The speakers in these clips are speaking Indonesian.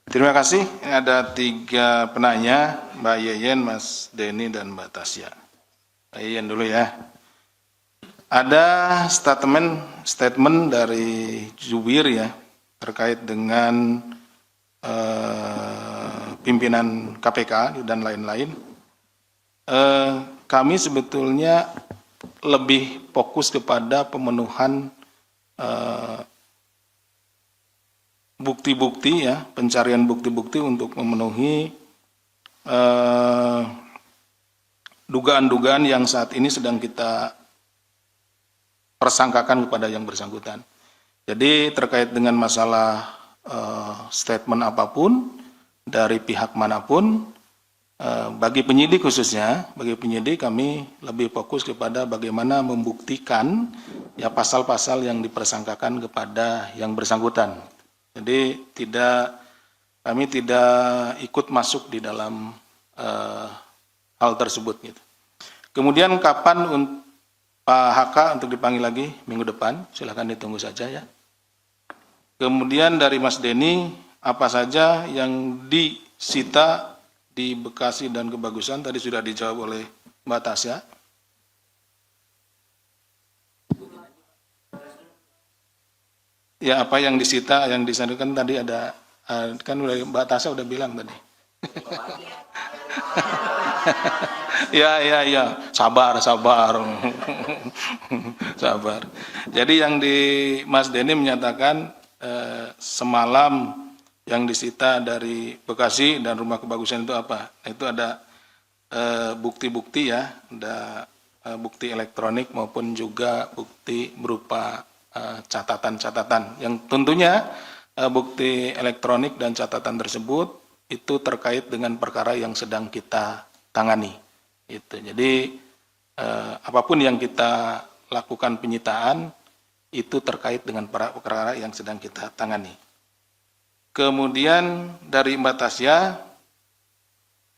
Terima kasih. Ada 3 penanya, Mbak Yeyen, Mas Denny, dan Mbak Tasya. Mbak Yeyen dulu ya. Ada statement dari jubir ya terkait dengan pimpinan KPK dan lain-lain. Kami sebetulnya lebih fokus kepada pemenuhan bukti-bukti ya, pencarian bukti-bukti untuk memenuhi dugaan-dugaan yang saat ini sedang kita persangkakan kepada yang bersangkutan. Jadi terkait dengan masalah statement apapun dari pihak manapun, bagi penyidik khususnya, bagi penyidik kami lebih fokus kepada bagaimana membuktikan ya pasal-pasal yang dipersangkakan kepada yang bersangkutan. Jadi kami tidak ikut masuk di dalam hal tersebut. Gitu. Kemudian kapan Pak HK untuk dipanggil lagi minggu depan? Silakan ditunggu saja ya. Kemudian dari Mas Denny, apa saja yang disita di Bekasi dan Kebagusan? Tadi sudah dijawab oleh Mbak Tasya. Ya, apa yang disita, yang disandarkan tadi ada, kan Mbak Tasya udah bilang tadi. Ya, sabar. Sabar. Jadi yang di Mas Denny menyatakan semalam yang disita dari Bekasi dan Rumah Kebagusan itu apa? Itu ada bukti-bukti ya, ada bukti elektronik maupun juga bukti berupa catatan-catatan yang tentunya bukti elektronik dan catatan tersebut itu terkait dengan perkara yang sedang kita tangani. Itu. Jadi apapun yang kita lakukan penyitaan itu terkait dengan perkara yang sedang kita tangani. Kemudian dari Mbak Tasya,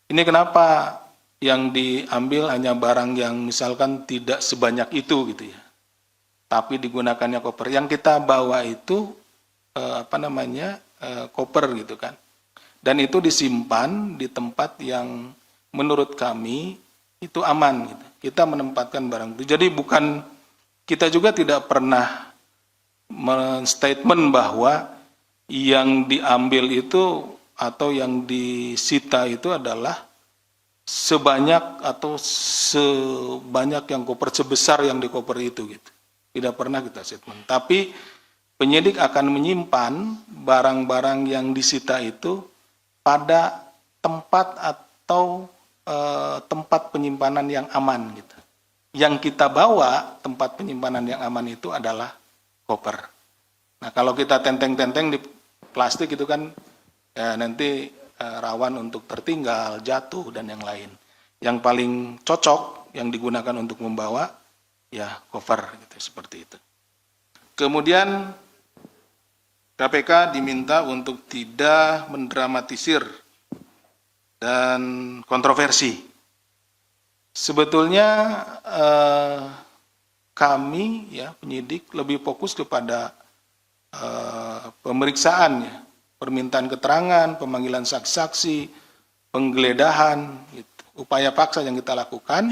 ini kenapa yang diambil hanya barang yang misalkan tidak sebanyak itu gitu ya, tapi digunakannya koper. Yang kita bawa itu koper gitu kan, dan itu disimpan di tempat yang menurut kami itu aman gitu. Kita menempatkan barang itu. Jadi bukan, kita juga tidak pernah men-statement bahwa yang diambil itu atau yang disita itu adalah sebanyak atau sebanyak yang koper, sebesar yang di koper itu gitu. Tidak pernah kita statement. Tapi penyidik akan menyimpan barang-barang yang disita itu pada tempat atau tempat penyimpanan yang aman gitu. Yang kita bawa tempat penyimpanan yang aman itu adalah koper. Nah, kalau kita tenteng-tenteng di plastik itu kan ya, nanti rawan untuk tertinggal, jatuh dan yang lain. Yang paling cocok yang digunakan untuk membawa ya cover gitu, seperti itu. Kemudian KPK diminta untuk tidak mendramatisir dan kontroversi. Sebetulnya kami ya penyidik lebih fokus kepada pemeriksaan ya, permintaan keterangan, pemanggilan saksi-saksi, penggeledahan, gitu. Upaya paksa yang kita lakukan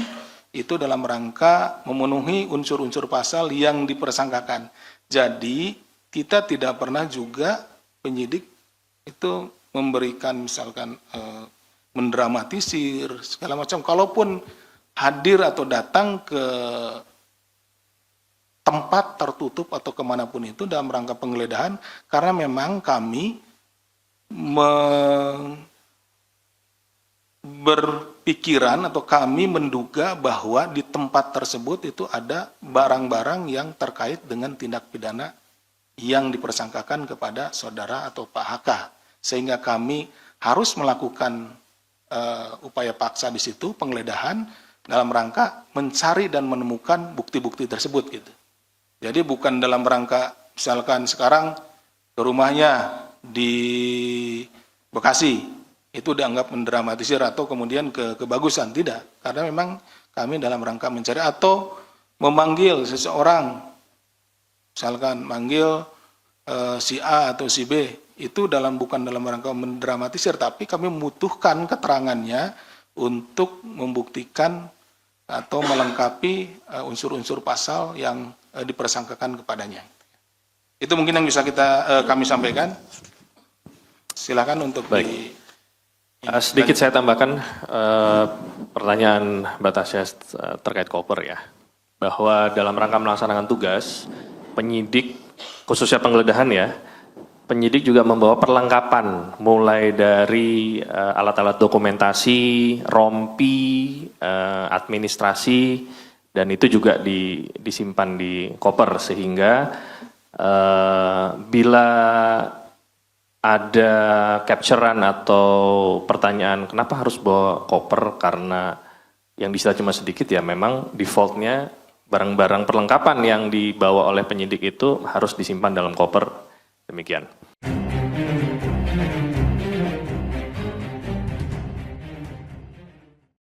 itu dalam rangka memenuhi unsur-unsur pasal yang dipersangkakan. Jadi kita tidak pernah juga penyidik itu memberikan misalkan mendramatisir segala macam. Kalaupun hadir atau datang ke tempat tertutup atau kemanapun itu dalam rangka penggeledahan, karena memang kami berpikiran atau kami menduga bahwa di tempat tersebut itu ada barang-barang yang terkait dengan tindak pidana yang dipersangkakan kepada saudara atau Pak HK, sehingga kami harus melakukan upaya paksa di situ, penggeledahan dalam rangka mencari dan menemukan bukti-bukti tersebut gitu. Jadi bukan dalam rangka misalkan sekarang ke rumahnya di Bekasi itu dianggap mendramatisir atau kemudian ke Kebagusan, tidak. Karena memang kami dalam rangka mencari atau memanggil seseorang, misalkan manggil si A atau si B itu bukan dalam rangka mendramatisir, tapi kami membutuhkan keterangannya untuk membuktikan atau melengkapi unsur-unsur pasal yang dipersangkakan kepadanya. Itu mungkin yang bisa kami sampaikan. Silakan untuk sedikit saya tambahkan pertanyaan Mbak Tasya terkait koper ya. Bahwa dalam rangka melaksanakan tugas, penyidik khususnya penggeledahan ya, penyidik juga membawa perlengkapan mulai dari alat-alat dokumentasi, rompi, administrasi, dan itu juga disimpan di koper sehingga bila ada capturean atau pertanyaan kenapa harus bawa koper karena yang disita cuma sedikit ya, memang defaultnya barang-barang perlengkapan yang dibawa oleh penyidik itu harus disimpan dalam koper. Demikian.